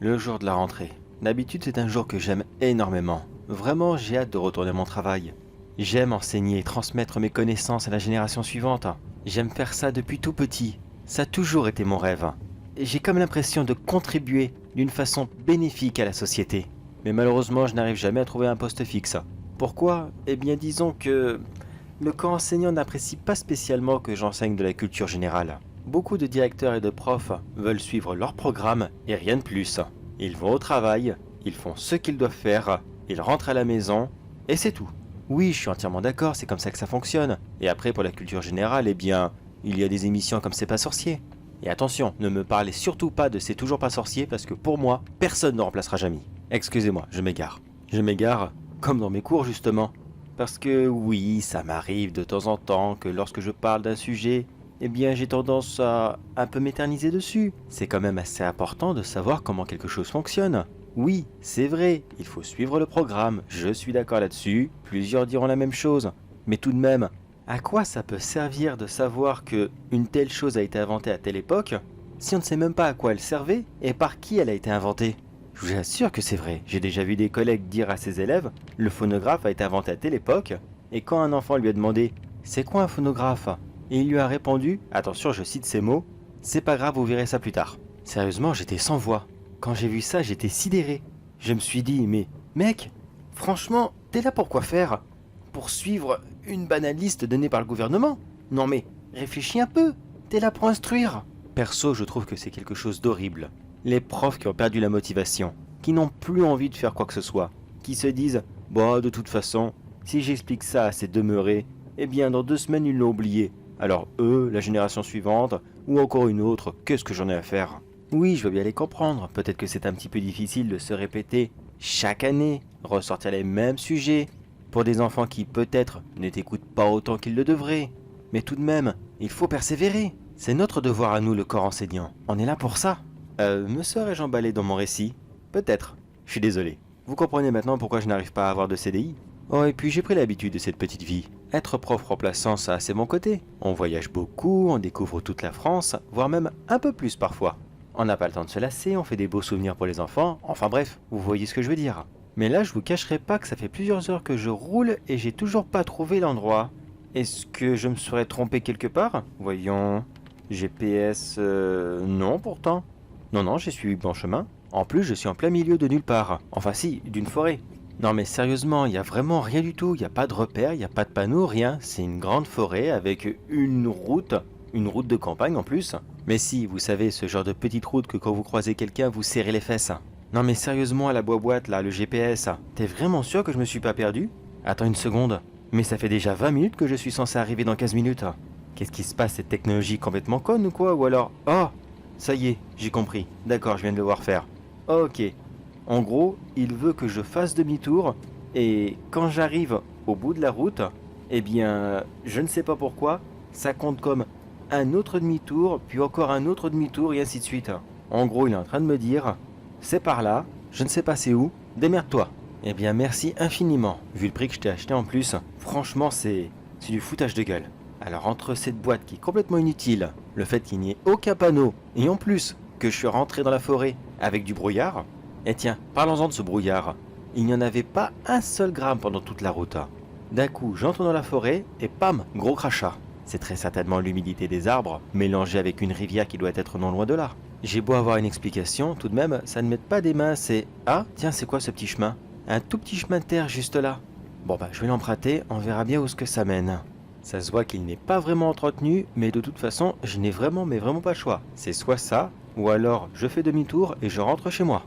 Le jour de la rentrée. D'habitude, c'est un jour que j'aime énormément. Vraiment, j'ai hâte de retourner à mon travail. J'aime enseigner et transmettre mes connaissances à la génération suivante. J'aime faire ça depuis tout petit. Ça a toujours été mon rêve. Et j'ai comme l'impression de contribuer d'une façon bénéfique à la société. Mais malheureusement, je n'arrive jamais à trouver un poste fixe. Pourquoi? Eh bien, disons que le corps enseignant n'apprécie pas spécialement que j'enseigne de la culture générale. Beaucoup de directeurs et de profs veulent suivre leur programme et rien de plus. Ils vont au travail, ils font ce qu'ils doivent faire, ils rentrent à la maison, et c'est tout. Oui, je suis entièrement d'accord, c'est comme ça que ça fonctionne. Et après, pour la culture générale, eh bien, il y a des émissions comme C'est pas sorcier. Et attention, ne me parlez surtout pas de C'est toujours pas sorcier, parce que pour moi, personne ne remplacera Jamie. Excusez-moi, je m'égare. Je m'égare, comme dans mes cours justement. Parce que oui, ça m'arrive de temps en temps que lorsque je parle d'un sujet, eh bien j'ai tendance à un peu m'éterniser dessus. C'est quand même assez important de savoir comment quelque chose fonctionne. Oui, c'est vrai, il faut suivre le programme, je suis d'accord là-dessus, plusieurs diront la même chose. Mais tout de même, à quoi ça peut servir de savoir que une telle chose a été inventée à telle époque, si on ne sait même pas à quoi elle servait et par qui elle a été inventée? Je vous assure que c'est vrai, j'ai déjà vu des collègues dire à ses élèves « Le phonographe a été inventé à telle époque » et quand un enfant lui a demandé « C'est quoi un phonographe ?» et il lui a répondu, attention je cite ces mots, « C'est pas grave, vous verrez ça plus tard ». Sérieusement, j'étais sans voix. Quand j'ai vu ça, j'étais sidéré. Je me suis dit, mais mec, franchement, t'es là pour quoi faire? Pour suivre une banale liste donnée par le gouvernement? Non mais, réfléchis un peu, t'es là pour instruire. Perso, je trouve que c'est quelque chose d'horrible. Les profs qui ont perdu la motivation, qui n'ont plus envie de faire quoi que ce soit, qui se disent, bon, de toute façon, si j'explique ça à ces demeurés, eh bien dans 2 semaines ils l'ont oublié. Alors eux, la génération suivante, ou encore une autre, qu'est-ce que j'en ai à faire? Oui, je veux bien les comprendre, peut-être que c'est un petit peu difficile de se répéter chaque année, ressortir les mêmes sujets, pour des enfants qui peut-être ne t'écoutent pas autant qu'ils le devraient. Mais tout de même, il faut persévérer. C'est notre devoir à nous, le corps enseignant. On est là pour ça. Me serais-je emballé dans mon récit? Peut-être. Je suis désolé. Vous comprenez maintenant pourquoi je n'arrive pas à avoir de CDI? Oh, et puis j'ai pris l'habitude de cette petite vie. Être prof remplaçant, ça c'est mon côté. On voyage beaucoup, on découvre toute la France, voire même un peu plus parfois. On n'a pas le temps de se lasser, on fait des beaux souvenirs pour les enfants, enfin bref, vous voyez ce que je veux dire. Mais là, je vous cacherai pas que ça fait plusieurs heures que je roule et j'ai toujours pas trouvé l'endroit. Est-ce que je me serais trompé quelque part? Voyons... GPS... non pourtant. Non, j'ai suivi bon chemin. En plus, je suis en plein milieu de nulle part. Enfin si, d'une forêt. Non mais sérieusement, il n'y a vraiment rien du tout. Il n'y a pas de repère, il n'y a pas de panneau, rien. C'est une grande forêt avec une route de campagne en plus. Mais si, vous savez, ce genre de petite route que quand vous croisez quelqu'un, vous serrez les fesses. Non mais sérieusement, à la boîte là, le GPS, t'es vraiment sûr que je me suis pas perdu? Attends une seconde. Mais ça fait déjà 20 minutes que je suis censé arriver dans 15 minutes. Qu'est-ce qui se passe, cette technologie complètement conne ou quoi? Ou alors... Oh, ça y est, j'ai compris. D'accord, je viens de le voir faire. Ok. En gros, il veut que je fasse demi-tour, et quand j'arrive au bout de la route, eh bien, je ne sais pas pourquoi, ça compte comme un autre demi-tour, puis encore un autre demi-tour, et ainsi de suite. En gros, il est en train de me dire, c'est par là, je ne sais pas c'est où, démerde-toi. Eh bien, merci infiniment, vu le prix que je t'ai acheté en plus. Franchement, c'est du foutage de gueule. Alors, entre cette boîte qui est complètement inutile, le fait qu'il n'y ait aucun panneau, et en plus, que je suis rentré dans la forêt avec du brouillard, et tiens, parlons-en de ce brouillard. Il n'y en avait pas un seul gramme pendant toute la route. D'un coup, j'entre dans la forêt et pam, gros crachat. C'est très certainement l'humidité des arbres, mélangée avec une rivière qui doit être non loin de là. J'ai beau avoir une explication, tout de même, ça ne m'aide pas des mains, c'est... Ah, tiens, c'est quoi ce petit chemin? Un tout petit chemin de terre juste là. Bon bah, je vais l'emprunter, on verra bien où ce que ça mène. Ça se voit qu'il n'est pas vraiment entretenu, mais de toute façon, je n'ai vraiment pas le choix. C'est soit ça, ou alors je fais demi-tour et je rentre chez moi.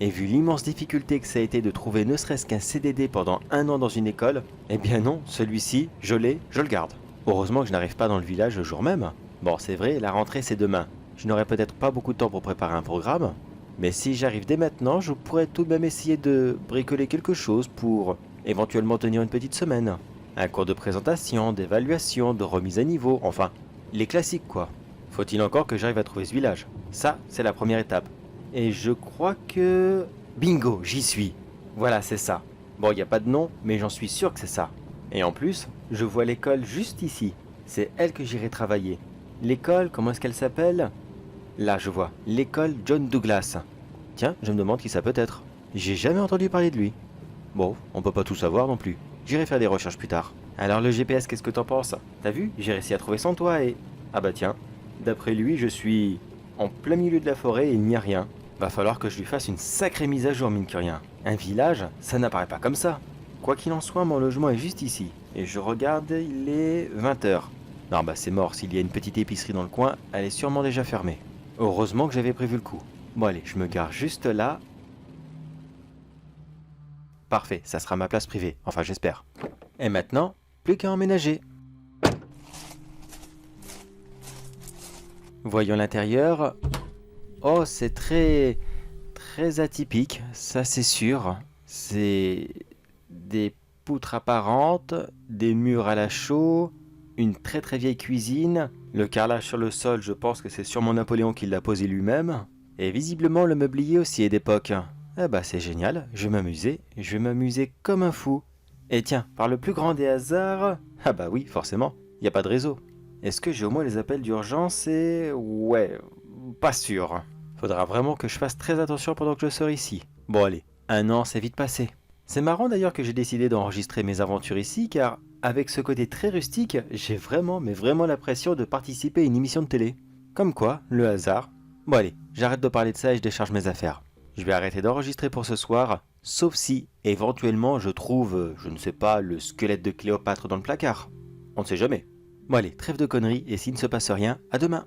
Et vu l'immense difficulté que ça a été de trouver ne serait-ce qu'un CDD pendant 1 an dans une école, eh bien non, celui-ci, je l'ai, je le garde. Heureusement que je n'arrive pas dans le village le jour même. Bon, c'est vrai, la rentrée c'est demain. Je n'aurai peut-être pas beaucoup de temps pour préparer un programme, mais si j'arrive dès maintenant, je pourrais tout de même essayer de bricoler quelque chose pour éventuellement tenir une petite semaine. Un cours de présentation, d'évaluation, de remise à niveau, enfin, les classiques quoi. Faut-il encore que j'arrive à trouver ce village? Ça, c'est la première étape. Et je crois que... Bingo, j'y suis. Voilà, c'est ça. Bon, il n'y a pas de nom, mais j'en suis sûr que c'est ça. Et en plus, je vois l'école juste ici. C'est elle que j'irai travailler. L'école, comment est-ce qu'elle s'appelle? Là, je vois. L'école John Douglas. Tiens, je me demande qui ça peut être. J'ai jamais entendu parler de lui. Bon, on peut pas tout savoir non plus. J'irai faire des recherches plus tard. Alors le GPS, qu'est-ce que t'en penses? T'as vu? J'ai réussi à trouver sans toi et... Ah bah tiens, d'après lui, je suis en plein milieu de la forêt et il n'y a rien. Va falloir que je lui fasse une sacrée mise à jour, mine que rien. Un village, ça n'apparaît pas comme ça. Quoi qu'il en soit, mon logement est juste ici. Et je regarde, il est 20h. Non bah c'est mort, s'il y a une petite épicerie dans le coin, elle est sûrement déjà fermée. Heureusement que j'avais prévu le coup. Bon allez, je me gare juste là. Parfait, ça sera ma place privée, enfin j'espère. Et maintenant, plus qu'à emménager. Voyons l'intérieur. Oh, c'est très atypique, ça c'est sûr. C'est des poutres apparentes, des murs à la chaux, une très vieille cuisine. Le carrelage sur le sol, je pense que c'est sûrement Napoléon qui l'a posé lui-même. Et visiblement le mobilier aussi est d'époque. Ah bah c'est génial, je vais m'amuser comme un fou. Et tiens, par le plus grand des hasards... Ah bah oui, forcément, il n'y a pas de réseau. Est-ce que j'ai au moins les appels d'urgence et... Ouais, pas sûr. Faudra vraiment que je fasse très attention pendant que je serai ici. Bon allez, un an c'est vite passé. C'est marrant d'ailleurs que j'ai décidé d'enregistrer mes aventures ici car avec ce côté très rustique, j'ai vraiment l'impression de participer à une émission de télé. Comme quoi, le hasard. Bon allez, j'arrête de parler de ça et je décharge mes affaires. Je vais arrêter d'enregistrer pour ce soir, sauf si, éventuellement, je trouve, je ne sais pas, le squelette de Cléopâtre dans le placard. On ne sait jamais. Bon allez, trêve de conneries et s'il ne se passe rien, à demain.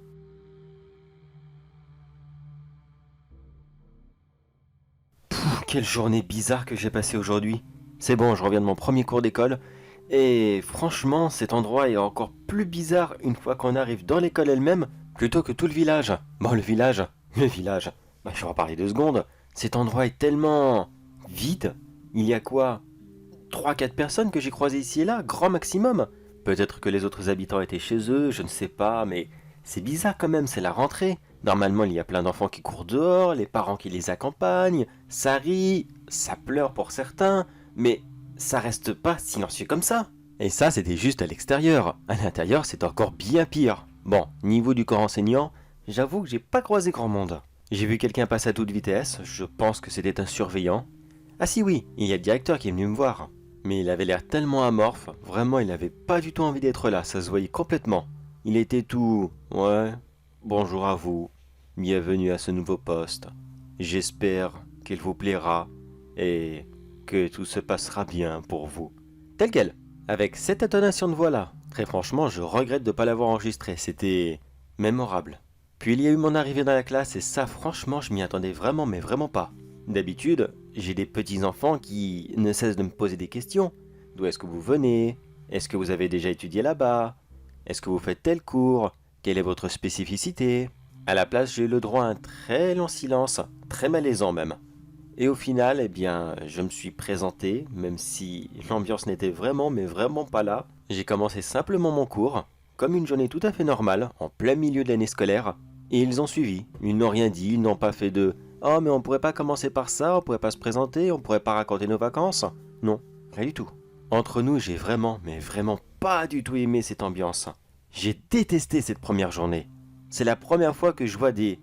Quelle journée bizarre que j'ai passée aujourd'hui. C'est bon, je reviens de mon premier cours d'école. Et franchement, cet endroit est encore plus bizarre une fois qu'on arrive dans l'école elle-même, plutôt que tout le village. Bon, le village, bah, je vais en parler 2 secondes. Cet endroit est tellement vide. Il y a quoi? 3 4 personnes que j'ai croisées ici et là, grand maximum. Peut-être que les autres habitants étaient chez eux, je ne sais pas, mais c'est bizarre quand même, c'est la rentrée. Normalement, il y a plein d'enfants qui courent dehors, les parents qui les accompagnent, ça rit, ça pleure pour certains, mais ça reste pas silencieux comme ça. Et ça, c'était juste à l'extérieur. À l'intérieur, c'est encore bien pire. Bon, niveau du corps enseignant, j'avoue que j'ai pas croisé grand monde. J'ai vu quelqu'un passer à toute vitesse, je pense que c'était un surveillant. Ah si oui, il y a le directeur qui est venu me voir. Mais il avait l'air tellement amorphe, vraiment il avait pas du tout envie d'être là, ça se voyait complètement. Il était tout... Ouais, bonjour à vous, bienvenue à ce nouveau poste. J'espère qu'il vous plaira et que tout se passera bien pour vous. Tel quel, avec cette intonation de voix-là. Très franchement, je regrette de ne pas l'avoir enregistré, c'était mémorable. Puis il y a eu mon arrivée dans la classe et ça franchement je m'y attendais vraiment mais vraiment pas. D'habitude, j'ai des petits-enfants qui ne cessent de me poser des questions. D'où est-ce que vous venez? Est-ce que vous avez déjà étudié là-bas? Est-ce que vous faites tel cours? Quelle est votre spécificité? À la place, j'ai eu le droit à un très long silence, très malaisant même. Et au final, eh bien, je me suis présenté, même si l'ambiance n'était vraiment, mais vraiment pas là. J'ai commencé simplement mon cours, comme une journée tout à fait normale, en plein milieu de l'année scolaire, et ils ont suivi. Ils n'ont rien dit, ils n'ont pas fait de « Oh, mais on pourrait pas commencer par ça, on pourrait pas se présenter, on pourrait pas raconter nos vacances ?» Non, rien du tout. Entre nous, j'ai vraiment, mais vraiment pas du tout aimé cette ambiance. J'ai détesté cette première journée. C'est la première fois que je vois des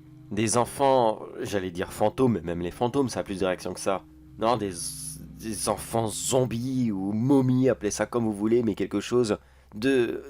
enfants, j'allais dire fantômes, mais même les fantômes, ça a plus de réaction que ça. Non, des enfants zombies ou momies, appelez ça comme vous voulez, mais quelque chose de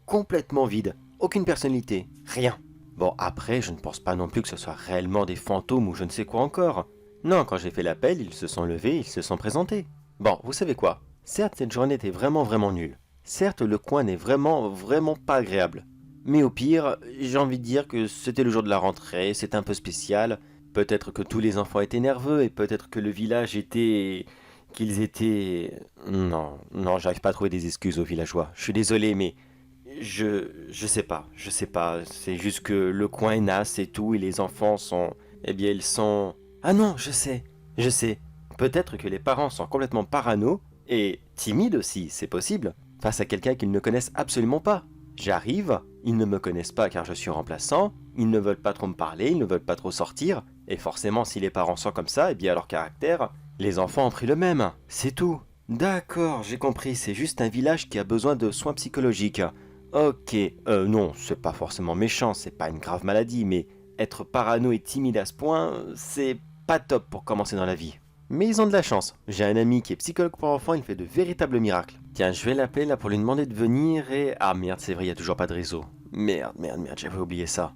complètement vide. Aucune personnalité, rien. Bon, après, je ne pense pas non plus que ce soit réellement des fantômes ou je ne sais quoi encore. Non, quand j'ai fait l'appel, ils se sont levés, ils se sont présentés. Bon, vous savez quoi? Certes, cette journée était vraiment nulle. Certes, le coin n'est vraiment pas agréable. Mais au pire, j'ai envie de dire que c'était le jour de la rentrée, c'est un peu spécial. Peut-être que tous les enfants étaient nerveux et peut-être que le village était... qu'ils étaient... Non, j'arrive pas à trouver des excuses aux villageois. Je suis désolé, mais... Je sais pas. C'est juste que le coin est naze et tout et les enfants sont... Eh bien, ils sont... Ah non, je sais. Peut-être que les parents sont complètement parano et timides aussi, c'est possible, face à quelqu'un qu'ils ne connaissent absolument pas. J'arrive, ils ne me connaissent pas car je suis remplaçant, ils ne veulent pas trop me parler, ils ne veulent pas trop sortir, et forcément si les parents sont comme ça, eh bien leur caractère, Les enfants ont pris le même, c'est tout. D'accord, j'ai compris, c'est juste un village qui a besoin de soins psychologiques. Ok, non, c'est pas forcément méchant, c'est pas une grave maladie, mais être parano et timide à ce point, c'est pas top pour commencer dans la vie. Mais ils ont de la chance. J'ai un ami qui est psychologue pour enfants, il fait de véritables miracles. Tiens, je vais l'appeler là pour lui demander de venir et... Ah merde, c'est vrai, il y a toujours pas de réseau. Merde, merde, merde, j'avais oublié ça.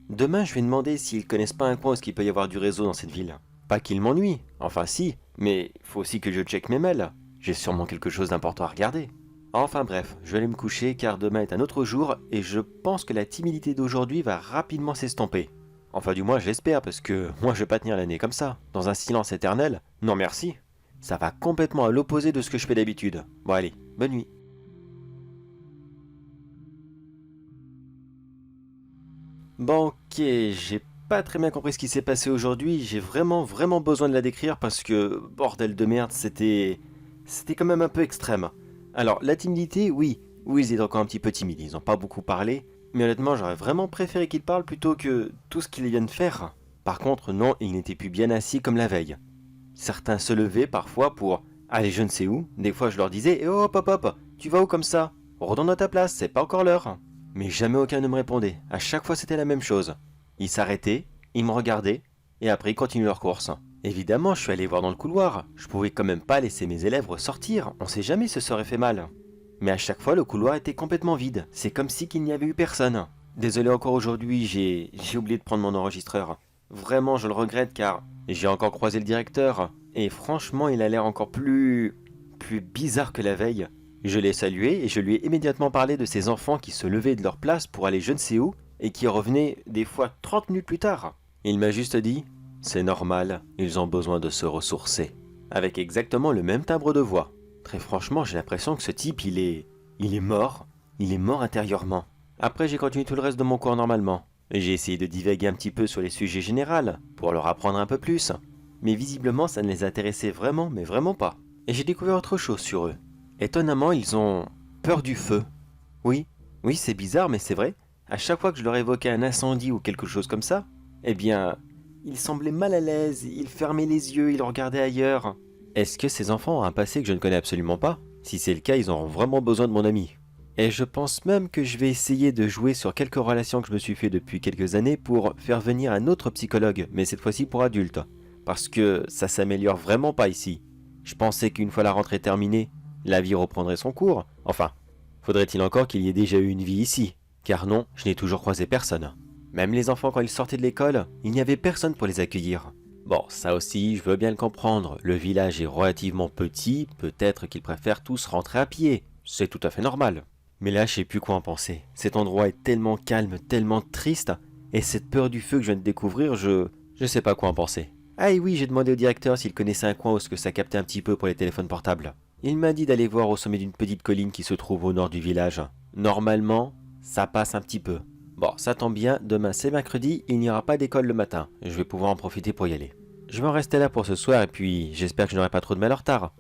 Demain, je vais demander s'ils connaissent pas un coin où il peut y avoir du réseau dans cette ville. Pas qu'ils m'ennuient, enfin si, mais faut aussi que je check mes mails. J'ai sûrement quelque chose d'important à regarder. Enfin bref, je vais aller me coucher car demain est un autre jour et je pense que la timidité d'aujourd'hui va rapidement s'estomper. Enfin du moins je l'espère parce que moi je vais pas tenir l'année comme ça, dans un silence éternel. Non merci. Ça va complètement à l'opposé de ce que je fais d'habitude. Bon allez, bonne nuit. Bon ok, j'ai pas très bien compris ce qui s'est passé aujourd'hui, j'ai vraiment besoin de la décrire parce que, bordel de merde, c'était quand même un peu extrême. Alors, la timidité, oui, oui, ils étaient encore un petit peu timides, ils ont pas beaucoup parlé, mais honnêtement, j'aurais vraiment préféré qu'ils parlent plutôt que tout ce qu'ils viennent faire. Par contre, non, ils n'étaient plus bien assis comme la veille. Certains se levaient parfois pour aller je ne sais où, des fois je leur disais eh hop hop hop, tu vas où comme ça? Retourne à ta place, c'est pas encore l'heure. Mais jamais aucun ne me répondait, à chaque fois c'était la même chose. Ils s'arrêtaient, ils me regardaient, et après ils continuaient leur course. Évidemment, je suis allé voir dans le couloir, je pouvais quand même pas laisser mes élèves ressortir, on sait jamais ce serait fait mal. Mais à chaque fois le couloir était complètement vide, c'est comme si qu'il n'y avait eu personne. Désolé encore aujourd'hui, j'ai oublié de prendre mon enregistreur. Vraiment, je le regrette car j'ai encore croisé le directeur, et franchement, il a l'air encore plus bizarre que la veille. Je l'ai salué et je lui ai immédiatement parlé de ces enfants qui se levaient de leur place pour aller je ne sais où et qui revenaient des fois 30 minutes plus tard. Il m'a juste dit c'est normal, ils ont besoin de se ressourcer. Avec exactement le même timbre de voix. Très franchement, j'ai l'impression que ce type, il est mort. Il est mort intérieurement. Après, j'ai continué tout le reste de mon cours normalement. J'ai essayé de divaguer un petit peu sur les sujets généraux, pour leur apprendre un peu plus. Mais visiblement, ça ne les intéressait vraiment, mais vraiment pas. Et j'ai découvert autre chose sur eux. Étonnamment, ils ont peur du feu. Oui, oui, c'est bizarre, mais c'est vrai. À chaque fois que je leur évoquais un incendie ou quelque chose comme ça, eh bien, ils semblaient mal à l'aise, ils fermaient les yeux, ils regardaient ailleurs. Est-ce que ces enfants ont un passé que je ne connais absolument pas? Si c'est le cas, ils auront vraiment besoin de mon ami. Et je pense même que je vais essayer de jouer sur quelques relations que je me suis fait depuis quelques années pour faire venir un autre psychologue, mais cette fois-ci pour adultes. Parce que ça s'améliore vraiment pas ici. Je pensais qu'une fois la rentrée terminée, la vie reprendrait son cours. Enfin, faudrait-il encore qu'il y ait déjà eu une vie ici? Car non, je n'ai toujours croisé personne. Même les enfants quand ils sortaient de l'école, il n'y avait personne pour les accueillir. Bon, ça aussi, je veux bien le comprendre. Le village est relativement petit, peut-être qu'ils préfèrent tous rentrer à pied. C'est tout à fait normal. Mais là, je sais plus quoi en penser. Cet endroit est tellement calme, tellement triste, et cette peur du feu que je viens de découvrir, je sais pas quoi en penser. Ah et oui, j'ai demandé au directeur s'il connaissait un coin où ce que ça captait un petit peu pour les téléphones portables. Il m'a dit d'aller voir au sommet d'une petite colline qui se trouve au nord du village. Normalement, ça passe un petit peu. Bon, ça tombe bien, demain c'est mercredi, il n'y aura pas d'école le matin. Je vais pouvoir en profiter pour y aller. Je vais en rester là pour ce soir et puis j'espère que je n'aurai pas trop de mal en retard.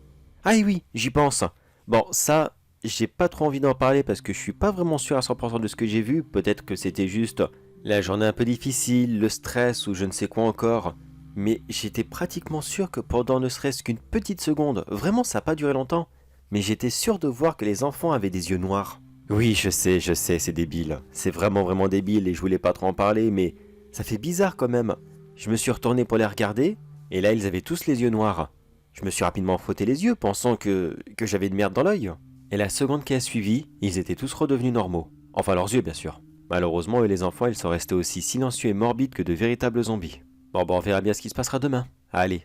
Ah et oui, j'y pense. Bon, ça, j'ai pas trop envie d'en parler parce que je suis pas vraiment sûr à 100% de ce que j'ai vu. Peut-être que c'était juste la journée un peu difficile, le stress ou je ne sais quoi encore. Mais j'étais pratiquement sûr que pendant ne serait-ce qu'une petite seconde, vraiment ça n'a pas duré longtemps, mais j'étais sûr de voir que les enfants avaient des yeux noirs. Oui, je sais, c'est débile. C'est vraiment débile et je voulais pas trop en parler, mais ça fait bizarre quand même. Je me suis retourné pour les regarder, et là ils avaient tous les yeux noirs. Je me suis rapidement frotté les yeux, pensant que j'avais de merde dans l'œil. Et la seconde qui a suivi, ils étaient tous redevenus normaux. Enfin leurs yeux bien sûr. Malheureusement, eux les enfants, ils sont restés aussi silencieux et morbides que de véritables zombies. Bon, on verra bien ce qui se passera demain. Allez.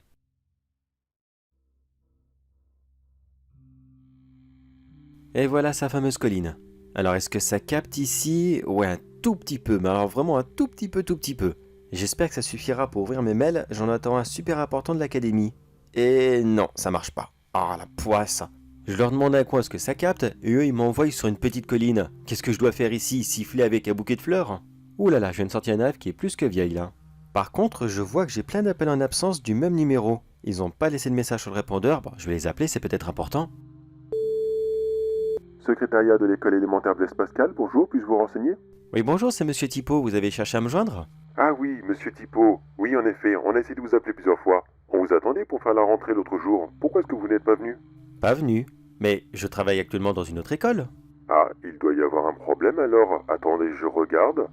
Et voilà sa fameuse colline. Alors, est-ce que ça capte ici? Ouais, un tout petit peu, mais alors vraiment un tout petit peu. J'espère que ça suffira pour ouvrir mes mails, j'en attends un super important de l'académie. Et non, ça marche pas. Ah, la poisse. Je leur demande à quoi est-ce que ça capte, et eux ils m'envoient sur une petite colline. Qu'est-ce que je dois faire ici? Siffler avec un bouquet de fleurs? Ouh là là, je viens de sortir une ave qui est plus que vieille là. Par contre, je vois que j'ai plein d'appels en absence du même numéro. Ils n'ont pas laissé de message sur le répondeur, bon, je vais les appeler, c'est peut-être important. Secrétariat de l'école élémentaire Blaise Pascal, bonjour, puis-je vous renseigner? Oui, bonjour, c'est Monsieur Tipo, vous avez cherché à me joindre? Ah oui, monsieur Tipo. Oui, en effet, on a essayé de vous appeler plusieurs fois. On vous attendait pour faire la rentrée l'autre jour. Pourquoi est-ce que vous n'êtes pas venu? Pas venu. Mais je travaille actuellement dans une autre école. Ah, il doit y avoir un problème alors. Attendez, je regarde.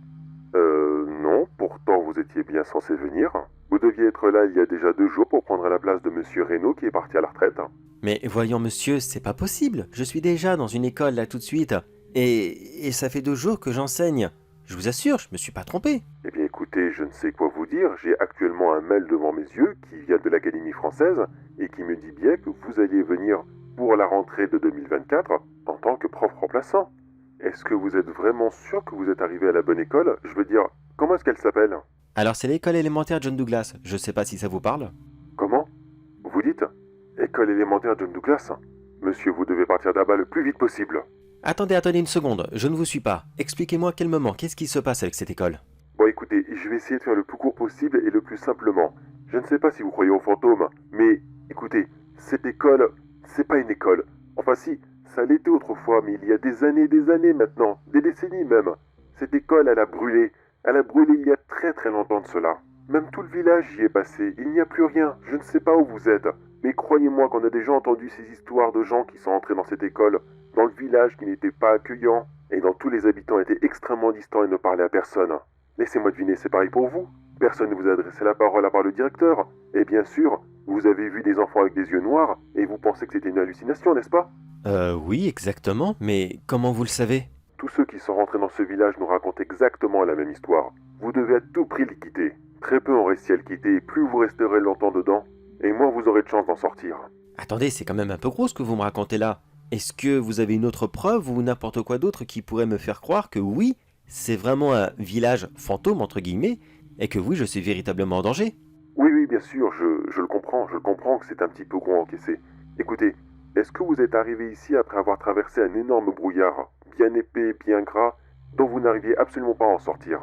Non, pourtant vous étiez bien censé venir. Vous deviez être là il y a déjà 2 jours pour prendre la place de Monsieur Reynaud qui est parti à la retraite. Mais voyons monsieur, c'est pas possible. Je suis déjà dans une école là tout de suite. Et ça fait 2 jours que j'enseigne. Je vous assure, je me suis pas trompé. Eh bien écoutez, je ne sais quoi vous dire. J'ai actuellement un mail devant mes yeux qui vient de l'Académie française et qui me dit bien que vous alliez venir pour la rentrée de 2024 en tant que prof remplaçant. Est-ce que vous êtes vraiment sûr que vous êtes arrivé à la bonne école? Je veux dire, comment est-ce qu'elle s'appelle? Alors c'est l'école élémentaire John Douglas. Je sais pas si ça vous parle. Comment? Vous dites? École élémentaire John Douglas? Monsieur, vous devez partir là-bas le plus vite possible. Attendez une seconde, je ne vous suis pas. Expliquez-moi quel moment, qu'est-ce qui se passe avec cette école? Bon écoutez, je vais essayer de faire le plus court possible et le plus simplement. Je ne sais pas si vous croyez aux fantômes, mais écoutez, cette école, c'est pas une école. Enfin si, ça l'était autrefois, mais il y a des années maintenant, des décennies même. Cette école, elle a brûlé. Elle a brûlé il y a très très longtemps de cela. Même tout le village y est passé, il n'y a plus rien. Je ne sais pas où vous êtes, mais croyez-moi qu'on a déjà entendu ces histoires de gens qui sont entrés dans cette école, dans le village qui n'était pas accueillant, et dont tous les habitants étaient extrêmement distants et ne parlaient à personne. Laissez-moi deviner, c'est pareil pour vous. Personne ne vous a adressé la parole à part le directeur. Et bien sûr, vous avez vu des enfants avec des yeux noirs, et vous pensez que c'était une hallucination, n'est-ce pas? Oui, exactement, mais comment vous le savez? Tous ceux qui sont rentrés dans ce village nous racontent exactement la même histoire. Vous devez à tout prix le quitter. Très peu ont réussi à le quitter, et plus vous resterez longtemps dedans, et moins vous aurez de chance d'en sortir. Attendez, c'est quand même un peu gros ce que vous me racontez là. Est-ce que vous avez une autre preuve ou n'importe quoi d'autre qui pourrait me faire croire que oui, c'est vraiment un village fantôme entre guillemets, et que oui, je suis véritablement en danger? Oui, bien sûr, je le comprends, je comprends que c'est un petit peu gros à encaisser. Écoutez, est-ce que vous êtes arrivé ici après avoir traversé un énorme brouillard, bien épais, bien gras, dont vous n'arriviez absolument pas à en sortir?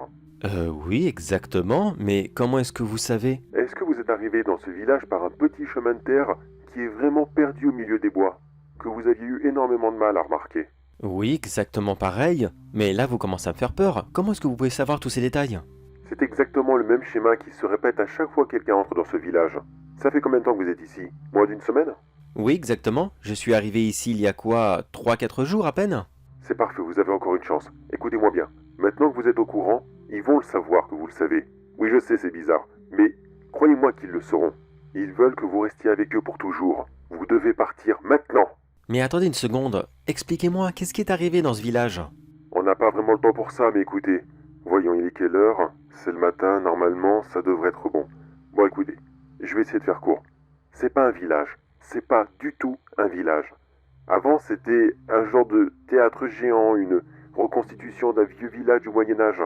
Oui, exactement, mais comment est-ce que vous savez? Est-ce que vous êtes arrivé dans ce village par un petit chemin de terre qui est vraiment perdu au milieu des bois, que vous aviez eu énormément de mal à remarquer? Oui, exactement pareil, mais là vous commencez à me faire peur. Comment est-ce que vous pouvez savoir tous ces détails? C'est exactement le même schéma qui se répète à chaque fois que quelqu'un entre dans ce village. Ça fait combien de temps que vous êtes ici? Moins d'une semaine? Oui, exactement. Je suis arrivé ici il y a quoi, 3 4 jours à peine? C'est parfait, vous avez encore une chance. Écoutez-moi bien. Maintenant que vous êtes au courant, ils vont le savoir que vous le savez. Oui, je sais, c'est bizarre, mais croyez-moi qu'ils le sauront. Ils veulent que vous restiez avec eux pour toujours. Vous devez partir maintenant. Mais attendez une seconde, expliquez-moi, qu'est-ce qui est arrivé dans ce village? On n'a pas vraiment le temps pour ça, mais écoutez. Voyons, il est quelle heure? C'est le matin, normalement, ça devrait être bon. Bon, écoutez, je vais essayer de faire court. C'est pas un village. C'est pas du tout un village. Avant, c'était un genre de théâtre géant, une reconstitution d'un vieux village du Moyen-Âge.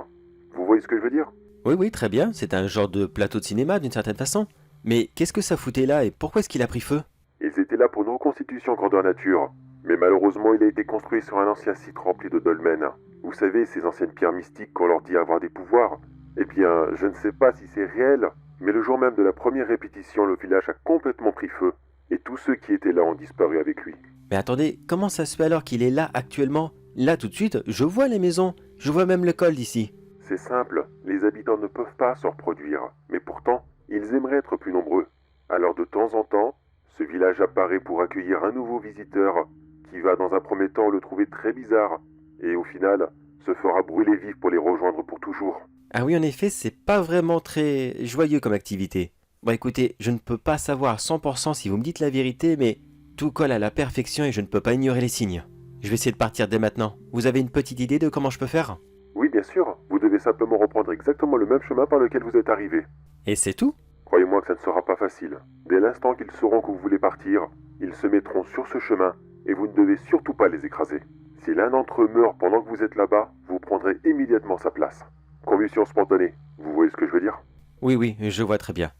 Vous voyez ce que je veux dire? Oui, très bien, c'est un genre de plateau de cinéma d'une certaine façon. Mais qu'est-ce que ça foutait là et pourquoi est-ce qu'il a pris feu? Ils étaient là pour une reconstitution grandeur nature. Mais malheureusement, il a été construit sur un ancien site rempli de dolmens. Vous savez, ces anciennes pierres mystiques qu'on leur dit avoir des pouvoirs. Eh bien, je ne sais pas si c'est réel, mais le jour même de la première répétition, le village a complètement pris feu. Et tous ceux qui étaient là ont disparu avec lui. Mais attendez, comment ça se fait alors qu'il est là actuellement? Là tout de suite, je vois les maisons, je vois même l'école d'ici. C'est simple, les habitants ne peuvent pas se reproduire, mais pourtant, ils aimeraient être plus nombreux. Alors de temps en temps, ce village apparaît pour accueillir un nouveau visiteur, qui va dans un premier temps le trouver très bizarre, et au final, se fera brûler vif pour les rejoindre pour toujours. Ah oui, en effet, c'est pas vraiment très joyeux comme activité. Bon écoutez, je ne peux pas savoir à 100% si vous me dites la vérité, mais tout colle à la perfection et je ne peux pas ignorer les signes. Je vais essayer de partir dès maintenant. Vous avez une petite idée de comment je peux faire? Oui, bien sûr, vous devez simplement reprendre exactement le même chemin par lequel vous êtes arrivé. Et c'est tout? Croyez-moi que ça ne sera pas facile. Dès l'instant qu'ils sauront que vous voulez partir, ils se mettront sur ce chemin, et vous ne devez surtout pas les écraser. Si l'un d'entre eux meurt pendant que vous êtes là-bas, vous prendrez immédiatement sa place. Combustion spontanée, vous voyez ce que je veux dire? Oui, je vois très bien.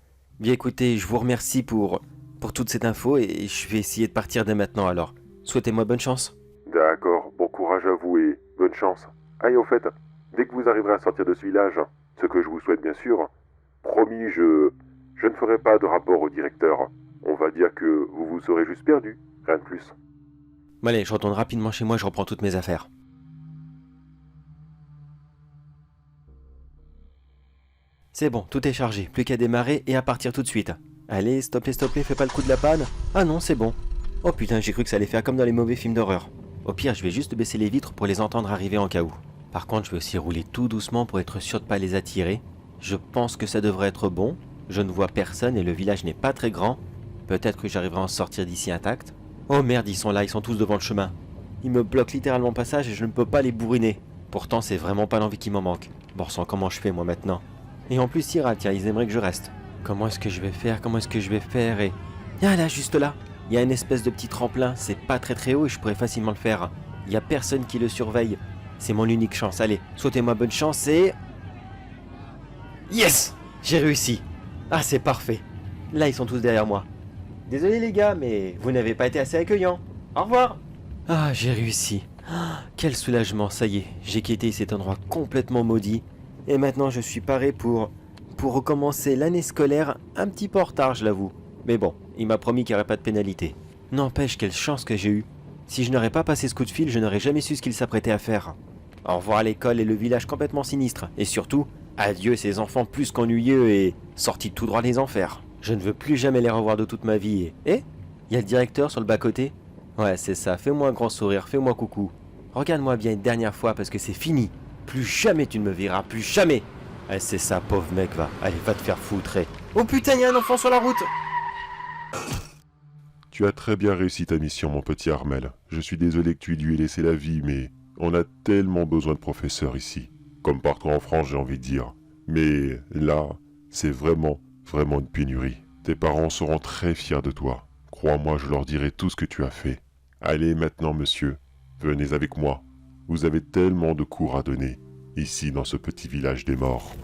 Bien écoutez, je vous remercie pour toute cette info et je vais essayer de partir dès maintenant alors. Souhaitez-moi bonne chance. D'accord, bon courage à vous et bonne chance. Ah et au fait, dès que vous arriverez à sortir de ce village, ce que je vous souhaite bien sûr, promis, je ne ferai pas de rapport au directeur. On va dire que vous vous serez juste perdu, rien de plus. Bon allez, je retourne rapidement chez moi, je reprends toutes mes affaires. C'est bon, tout est chargé, plus qu'à démarrer et à partir tout de suite. Allez, s'il te plaît, fais pas le coup de la panne. Ah non, c'est bon. Oh putain, j'ai cru que ça allait faire comme dans les mauvais films d'horreur. Au pire, je vais juste baisser les vitres pour les entendre arriver en cas où. Par contre, je vais aussi rouler tout doucement pour être sûr de pas les attirer. Je pense que ça devrait être bon. Je ne vois personne et le village n'est pas très grand. Peut-être que j'arriverai à en sortir d'ici intact. Oh merde, ils sont là, ils sont tous devant le chemin. Ils me bloquent littéralement le passage et je ne peux pas les bourriner. Pourtant, c'est vraiment pas l'envie qui m'en manque. Bon sang, comment je fais moi maintenant? Et en plus, Ira, tiens, ils aimeraient que je reste. Comment est-ce que je vais faire? Comment est-ce que je vais faire? Et... Ah là, juste là. Il y a une espèce de petit tremplin. C'est pas très haut et je pourrais facilement le faire. Il y a personne qui le surveille. C'est mon unique chance. Allez, souhaitez-moi bonne chance et... Yes! J'ai réussi. Ah, c'est parfait. Là, ils sont tous derrière moi. Désolé les gars, mais vous n'avez pas été assez accueillants. Au revoir! Ah, j'ai réussi. Ah, quel soulagement, ça y est. J'ai quitté cet endroit complètement maudit. Et maintenant, je suis paré pour recommencer l'année scolaire un petit peu en retard, je l'avoue. Mais bon, il m'a promis qu'il n'y aurait pas de pénalité. N'empêche, quelle chance que j'ai eue. Si je n'aurais pas passé ce coup de fil, je n'aurais jamais su ce qu'il s'apprêtait à faire. Au revoir l'école et le village complètement sinistre. Et surtout, adieu ces enfants plus qu'ennuyeux et sortis tout droit des enfers. Je ne veux plus jamais les revoir de toute ma vie et... Eh? Il y a le directeur sur le bas-côté? Ouais, c'est ça. Fais-moi un grand sourire, fais-moi coucou. Regarde-moi bien une dernière fois parce que c'est fini. Plus jamais tu ne me verras, plus jamais. Eh, c'est ça, pauvre mec, va. Allez, va te faire foutre. Oh putain, il y a un enfant sur la route! Tu as très bien réussi ta mission, mon petit Armel. Je suis désolé que tu lui aies laissé la vie, mais on a tellement besoin de professeurs ici. Comme partout en France, j'ai envie de dire. Mais là, c'est vraiment une pénurie. Tes parents seront très fiers de toi. Crois-moi, je leur dirai tout ce que tu as fait. Allez maintenant, monsieur, venez avec moi. Vous avez tellement de cours à donner, ici dans ce petit village des morts.